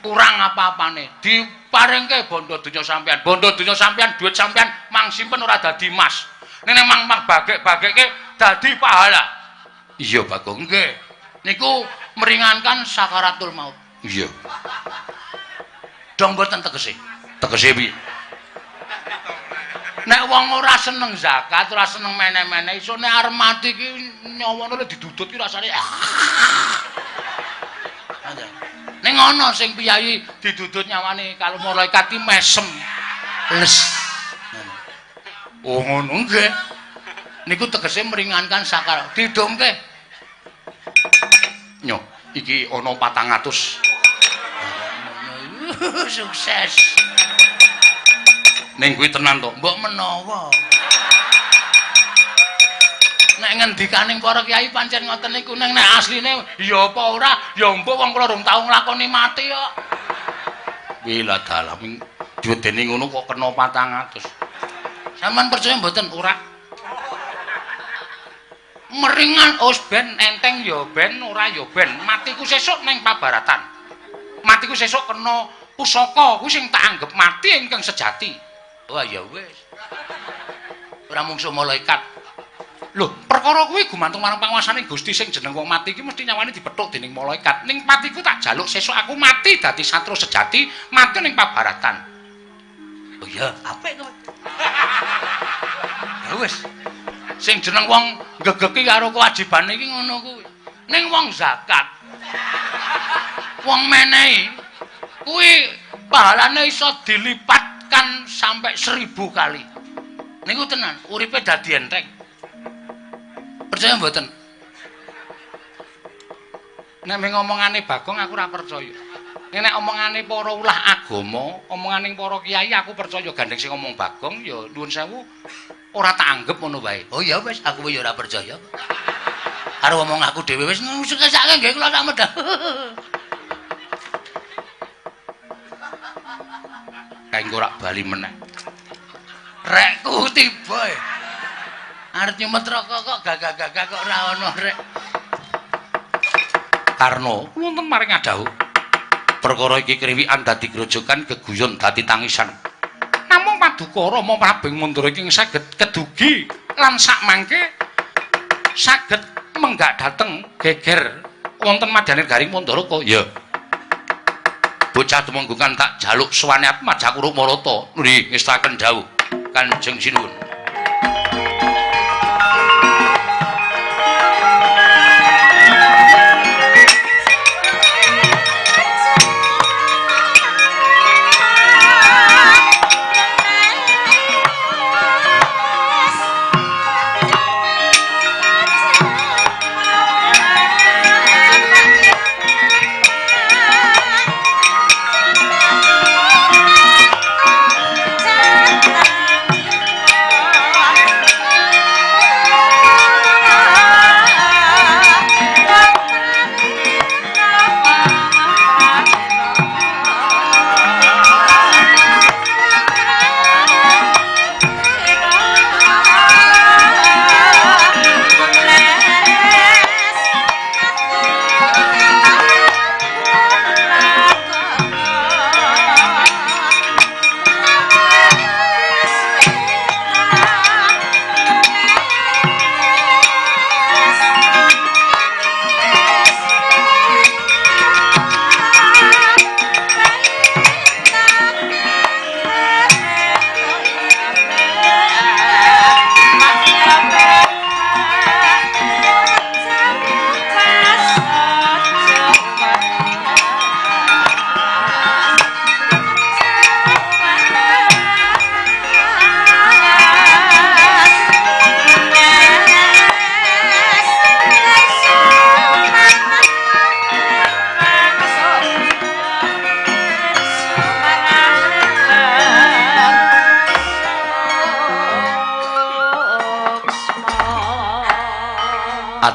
kurang apa-apane. Diparingke bondo donya sampean. Bondo donya sampean, duit sampean mang simpen ora dadi emas. Nek mang bagek-bagekke dadi pahala. Iya, Bagong nggih. Niku meringankan sakaratul maut. Iya. Dong mboten tegese. Tegese piye? Nek wong ora seneng zakat, ora seneng meneh-meneh, iso nek arep mati ki nyawane didudut ki rasane. Ning ana sing piyayi didudut nyawane kalau malaikat ki mesem. Les. Oh ngono nggih. Niku tegese meringankan sakar. Didongke. Nyo, iki ana 400. Sukses. Ning kuwi tenan to, mbok menawa. Nek ngendikaning para kiai pancen ngoten niku ning nek asline ya apa ora, ya mbok wong kula rung tau nglakoni mati kok. Wila dalam diwedeni ngono kok kena 400. Sampeyan percaya mboten ora? Meringan ben enteng ya ben ora ya ben. Matiku sesuk ning pabaratan. Matiku sesuk kena pusaka kuwi sing tak anggap mati ingkang sejati. Wah ya wis. Ora mungsuh malaikat. Lho, perkara kuwi gumantung marang panguwasane Gusti sing jeneng wong mati iki mesti nyawane dipethuk dening malaikat. Ning patiku tak jaluk sesuk aku mati dadi satru sejati, mati ning pabaratan. Oh iya, apik kowe. Ya wis. Sing jeneng wong gegeki karo kewajibane iki ngono kuwi. Ning wong zakat. Wong menehi kuwi pahalane iso dilipatkan sampai 1000 kali. Niku tenan, uripe dadi enteng. Percaya mboten? Nek ngomongane Bagong aku ora percaya. Nek omongane para ulah agama, omonganing para kiai aku percaya gandeng sing ngomong Bagong ya nuwun sewu ora tak anggap ngono wae. Oh ya wis, aku ya ora percaya. Karo omong aku dhewe wis ngesake nggih kula tak medal. Kaenggo ora bali meneh. Rekku tiba. Arep nyumet rokok kok gagah-gagah kok ora ono rek. Karno, wonten maring adhahu. Perkara iki kriwikan dadi grojokan geguyon dadi tangisan. Namung paduka Rama Prabing Mandara iki saged kedugi lan sak mangke saged menggak dateng geger wonten Madyaning Garing Mandaraka. Ya. Bocah tumenggungan tak jaluk suwane Majaku Rumarata nuli ngestaken dawuh Kanjeng Sinuwun.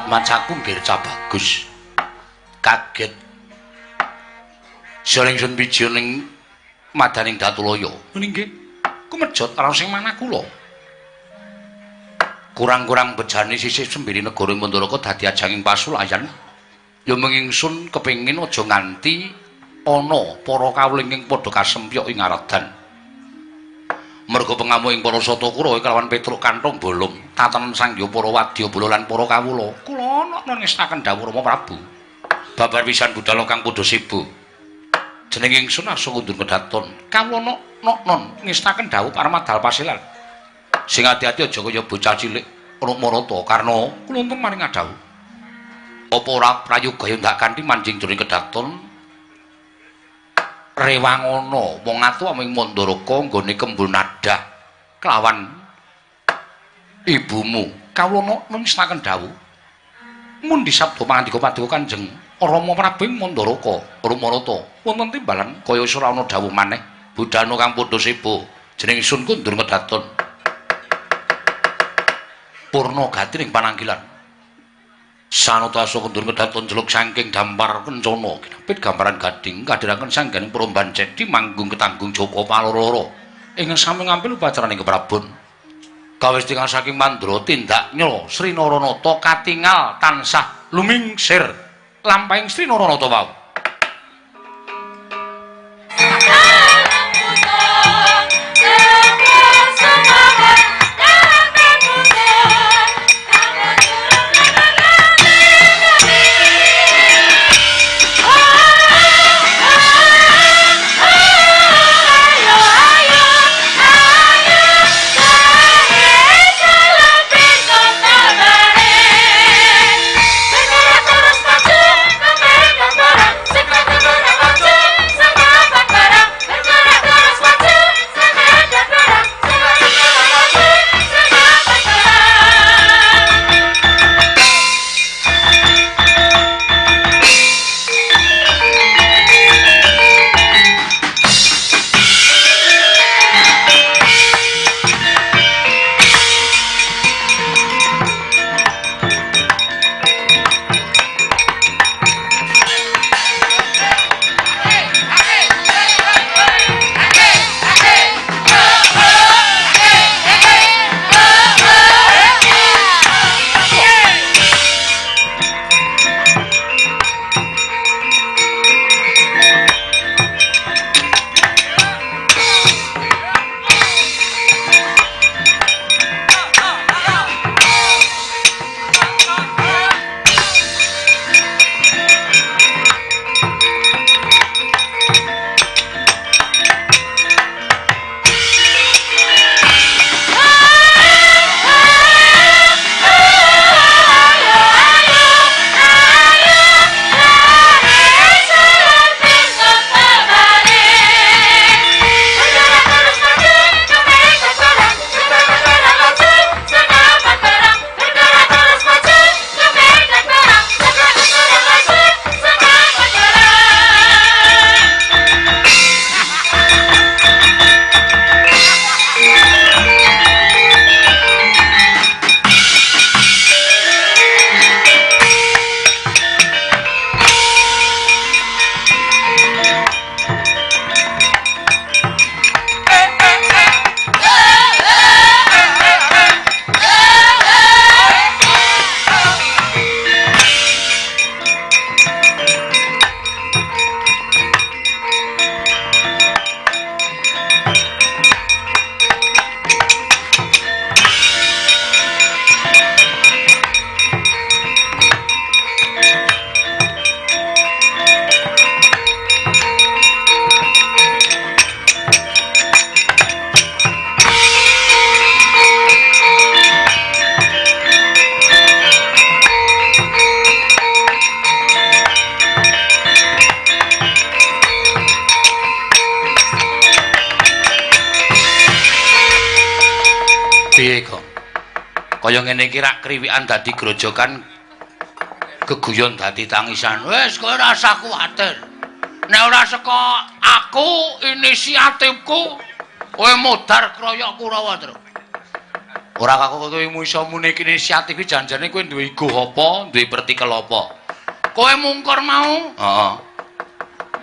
Macaku Girca bagus. Kaget. Saringsun pijil ning madaning Datulaya. Nggih. Kumejot karo sing manah kula. Kurang-kurang bejane sisih sembiri negara Mandaraka dadi ajanging pasulayan. Ya mengingsun kepengin aja nganti ana para kawula ingkang padha kasempyok ing aredan. Merga pengamu ing para Satakura kelawan Petruk Kantong Bolong, tatanen sangya para wadyabala lan para kawula. Kula ana ngestaken dawuh Rama Prabu. Babar pisan budal kang padha sibu. Jeneng ingsun asa kundur kedaton. Kawula non ngestaken dawuh Paramadal Pasilan. Sing ati-ati aja kaya bocah cilik Marata karna kula untung maring adhawuh. Apa ora prayoga ndak kanthi manjing jroning kedaton Rewangana wong atu aming Mandaraka nggone kembul nadah kelawan ibumu. Kawula nestaken dawuh. Mundi sabda pangandika paduka Kanjeng Rama Prabu ing Mandaraka Marata wonten timbalan kaya ora ana dawuh maneh budana kang padha sebo jeneng sun kundur kedaton Purna gati ning pananggilan. Sanata asa kundur kedaton jeluk saking dampar kencana kinapit gambaran gading kadhiraken sangganing peromban cedhi manggung ketanggung Joko Paloro ing sami ngampil upacaraning keprabon. Kawestingan saking Mandra tindak nyla Sri Naranata katingal tansah lumingsir lampahing Sri Naranata wau. Kaya ngene iki rak kriwikan dadi grojokan geguyon dadi tangisan. Wis kowe ora usah kuwatir. Nek ora saka aku inisiatifku kowe modar kroyok Kurawa terus. Ora kok kowe iso muni inisiatif iki janjane kowe duwe ego apa, duwe pertikel apa? Kowe mungkur mau? Heeh.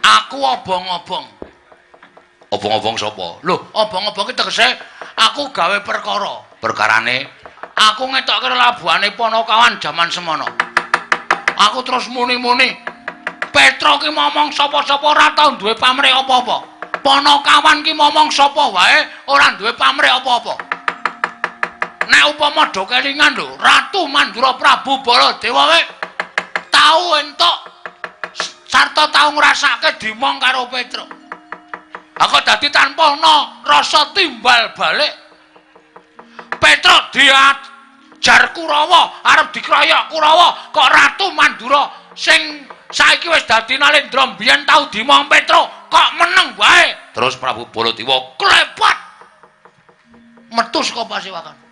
Aku obong-obong. Obong-obong sapa? Lho, obong-obong ki tegese aku gawe perkara. Perkarane aku ngetokke labuhane Panakawan jaman semono. Aku terus muni-muni. Petro ki momong sapa-sapa ora tau duwe pamrih apa-apa. Panakawan ki momong sapa wae ora duwe pamrih apa-apa. Nek upama do kelingan lho, Ratu Mandura Prabu Baladewa wae tau entuk sarta tau ngrasake dimong karo Petro. Aku dadi tanpa ana rasa timbal balik. Petro diajar Kurawa, arep dikroyok Kurawa, kok Ratu Mandura sing saiki wis dadi Nalendra mbiyen tau dimong Petro, kok meneng wae. Terus Prabu Baladewa klepat metu saka pasewakan.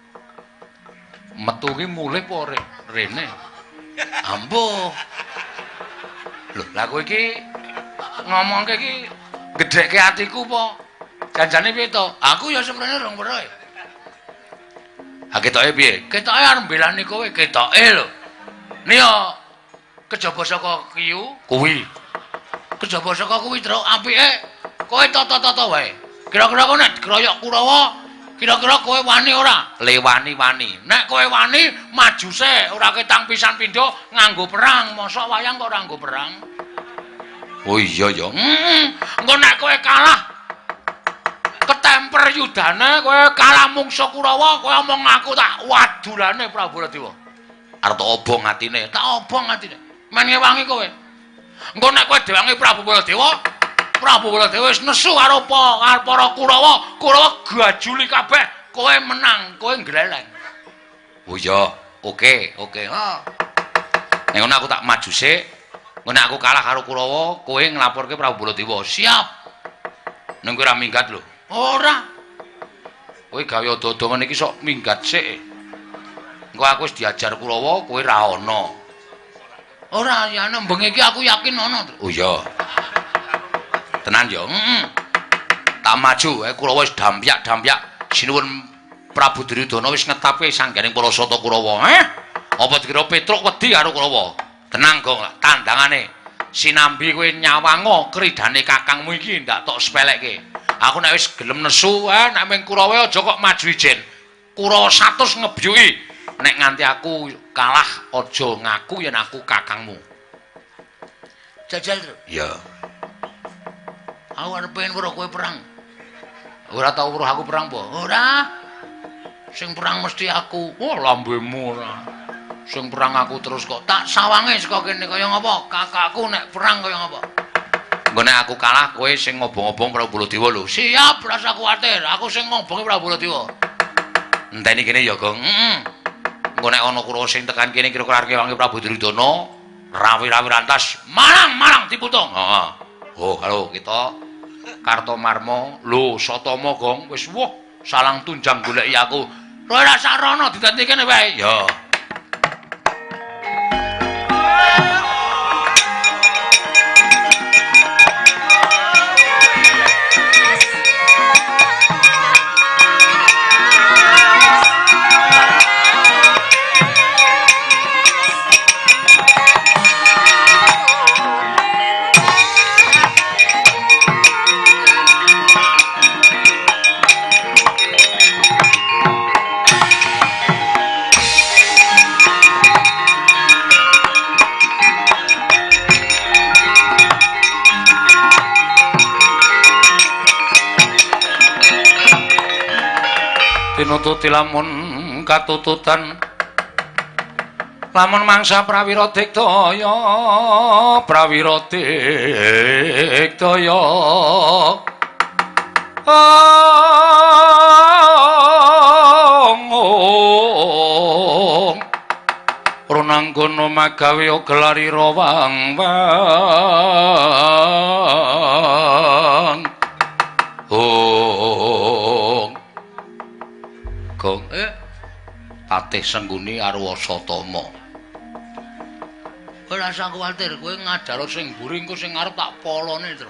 Metu ki mulih apa rene? Ambo. Lho, lah kowe iki ngomongke iki gedhekke atiku apa? Janjane piye to? Aku ya sebenarnya rong weruh. Ha ketoke piye? Ketoke arep mbelani kowe, ketoke lho. Nia kejaba saka kiyu kuwi. Kejaba saka kuwi truk apike kowe tata-tata wae. Kira-kira kowe nek dikeroyok Kurawa, kira-kira kowe wani ora? Wani. Nek kowe wani, maju se, ora ketang pisan pindho nganggo perang. Mosok wayang kok ora nganggo perang? Oh iya ya. Engko nek kowe kalah ketemper yudane, kowe kalah mungsuh Kurawa, kowe omong aku tak wadulane Prabu Baladewa. Arep tak obong atine, tak obong atine. Men ngewangi kowe. Engko nek kowe diwangi Prabu Baladewa wis nesu karo para Kurawa, Kurawa gajuli kabeh, kowe menang, kowe gleleng. Oh iya, oke. Nek ngono aku tak maju sik. Nek aku kalah karo Kurawa, kowe nglaporke Prabu Baladewa. Siap. Nek kowe ora minggat lho. Ora. Kowe gawe odo-odo ngene iki sok minggat sik. Engko aku wis diajar Kurawa, kowe ra ana. Ora, ya nembeng iki aku yakin ana. Oh iya. Tenan ya. Tak maju, Kurawa wis dampyak. Sinuwun Prabu Duryudana wis ngetapke sangganing para sata Kurawa. Apa dikira Petruk wedi karo Kurawa? Tenang, Gong, tandangane. Sinambi kowe nyawanga kridane kakangmu iki ndak tok sepelekke. Aku nek wis gelem nesu, nek ming Kurawa aja kok maju ijen. Kurawa 100 ngebyuki. Nek nganti aku kalah aja ngaku yen aku kakangmu. Jajal, Tru. Iya. Aku arep pengen weruh kowe perang. Ora tau weruh aku perang apa? Ora. Sing perang mesti aku. Oh, lambemu ora. Sing perang aku terus kok tak sawange saka kene kaya ngapa? Kakakku nek perang kaya ngapa? Engko nek aku kalah kowe sing ngobong-obong Prabu Baladewa lho. Siap, ora usah kuwatir. Aku sing ngobongi Prabu Baladewa. Enteni kene ya, Gong. Engko nek ana Kurawa sing tekan kene kira-kira arep wangi Prabu Duryudana, rawi-rawi rantas, marang diputung. Heeh. Oh, halo kita Kartomarma, lho Satama, Gong, wis salang tunjang goleki aku. Kowe ora sarana diganti kene wae. Ya. Tinututi lamun katututan lamun mangsa prawira digdaya Runanggana magawe gelari rawang-wang Gong Patih Sengguni Arwa Satama. Ora usah kuwatir, kowe ngadaro sing mburi engko sing arep tak polone, Tru.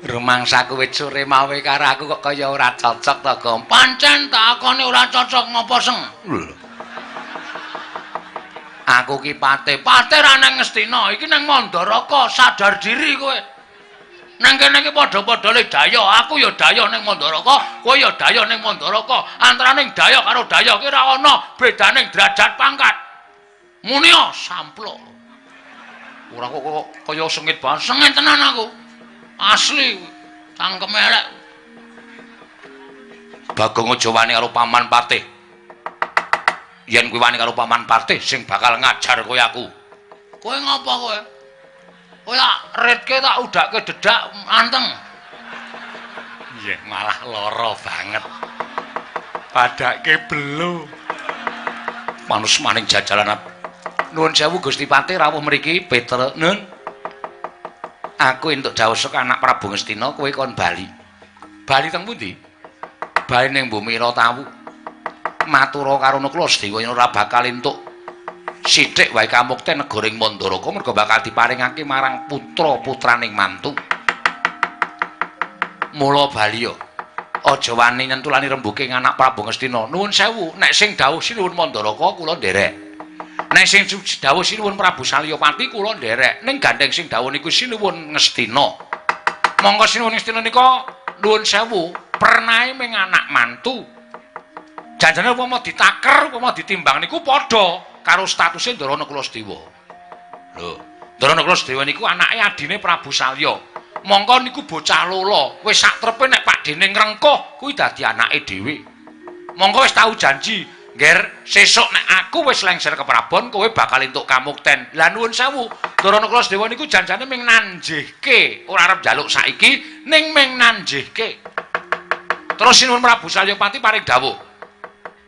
Rumangsaku wit sore mawe karo aku kok kaya ora cocok to, Gom. Pancen takone ora cocok ngopo seng? Aku ki Patih ra nang Ngastina, iki nang Mandaraka, sadar diri kowe. Nang kene iki padha-padha le daya, aku ya daya ning Mandaraka, kowe ya daya ning Mandaraka. Antaraning daya karo daya ki ora ana bedaning derajat pangkat. Muni samplo. Ora kok kaya sengit banget, sengit tenan aku. Asli cangkem elek. Bagong aja wani karo Paman Patih. Yen kuwi wani karo Paman Patih sing bakal ngajar kowe aku. Kowe ngapa kowe? Kowe tak retke tak udake dedak anteng. Iya, malah lara banget. Padake belo. Manus maning jajalan. Nuwun sewu Gusti Patih rawuh mriki Petra. Nun. Aku entuk dawuh saka anak Prabu Ngastina kowe kon bali. Bali teng pundi? Bali ning Bumira Tawu. Matura karo Nuklasdewa yen ora bakal entuk sithik wae kamukten negaring Mandaraka mergo bakal diparingake marang putra-putraning mantu. Mula bali yo. Aja wani nyentulani rembuking anak Prabu Ngastina. Nuwun sewu, nek sing dawuh sinuwun Mandaraka kula nderek. Nek sing dawuh sinuwun Prabu Salyapati kula nderek. Ning gandeng sing dawuh niku sinuwun Ngastina. Monggo sinuwun Ngastina nika nuwun sewu, pernahe ming anak mantu. Janjane upama ditaker, upama ditimbang niku padha karo statuse Ndara Nuklasdewa. Lho, Ndara Nuklasdewa niku anake adine Prabu Salya. Monggo niku bocah lola, wis saktrepe nek pakdene ngrengkuh kuwi dadi anake dhewe. Monggo wis tau janji, ngger sesuk nek aku wis lengser ke Prabon kowe bakal entuk kamukten. Lah nuwun sewu, Ndara Nuklasdewa niku janjane ming nanjihke, ora arep njaluk saiki ning ming nanjihke. Terus sinuwun Prabu Salyapati paring dawuh.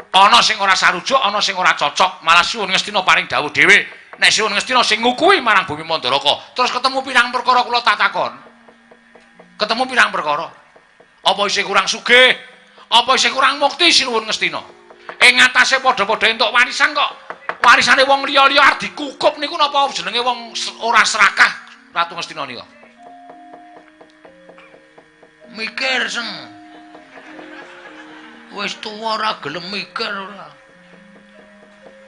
Ana sing ora sarujuk, ana sing ora cocok, malah sinuwun Ngastina paring dawuh dhewe. Nek sinuwun Ngastina sing ngukuhi marang bumi Mandaraka, terus ketemu pirang perkara kula takon. Ketemu pirang perkara? Apa isih kurang sugih? Apa isih kurang mukti sinuwun Ngastina? Ing ngatasé padha-padha entuk warisan kok. Warisane wong liya-liya arep dikukup niku napa jenenge wong ora serakah Ratu Ngastina nika? Mikir seng. Wis tuwa ora gelem mikir ora.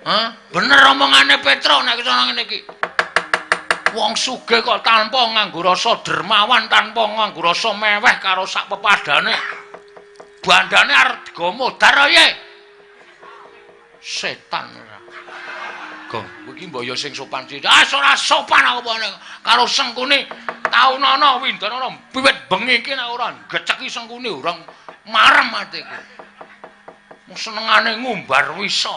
Hah? Bener omongane Petra nek sono ngene iki. Wong sugih kok tanpa nganggo rasa dermawan, tanpa nganggo rasa meweh karo sak pepadane. Bandane arep digo modar ya. Setan ora. Gong, iki mbaya sing sopan sithik. Ah, ora sopan aku pone karo sengkune. Taunana windanana wiwit bengi iki nek ora geceki sengkune urang marem atiku. Senengane ngumbar wisa.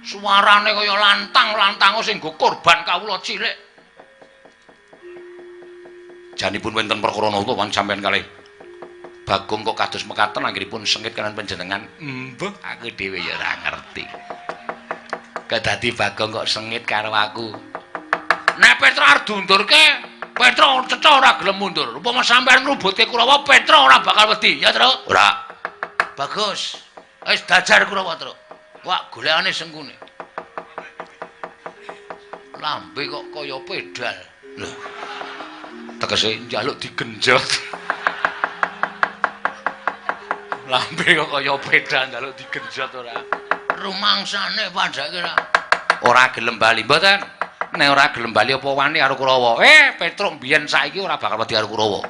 Suarane kaya lantang-lantang sing nggo korban kawula cilik. Janipun wonten perkara napa wong sampean kalih Bagong kok kados mekaten anggenipun sengit kanan panjenengan? Mbah, aku dhewe ya ora ngerti. Kedadi Bagong kok sengit karo aku. Nek Petra arep diundurke, Petra cecah ora gelem mundur. Upama sampean ngrubutke Kurawa, Petra ora bakal wedi, ya, Tru? Ora. Bagus. Wis dajar Kurawa, Tru. Wak golekane sengkune. Lambe kok kaya pedal. Lho. Tegese njaluk digenjot. Lambe kok kaya pedal njaluk digenjot ora. Rumangsane padake ora gelem bali mboten. Nek ora gelem bali apa wani karo Kurawa. Petruk mbiyen saiki ora bakal wedi karo Kurawa.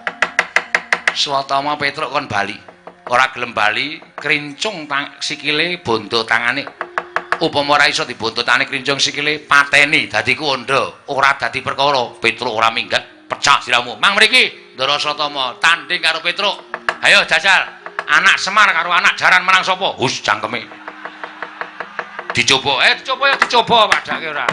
Swatama Petruk kon bali. Ora gelem bali, krincung sikile bondo tangane. Upama ora iso dibontotane krincung sikile pateni dadi kondha. Ora dadi perkara. Petruk ora minggat, pecah siramu. Mang mriki Ndara Satama tanding karo Petruk. Ayo jajal. Anak Semar karo anak Jaran menang sapa? Hus cangkeme. Dicoba, dicoba ya dicoba padake ora.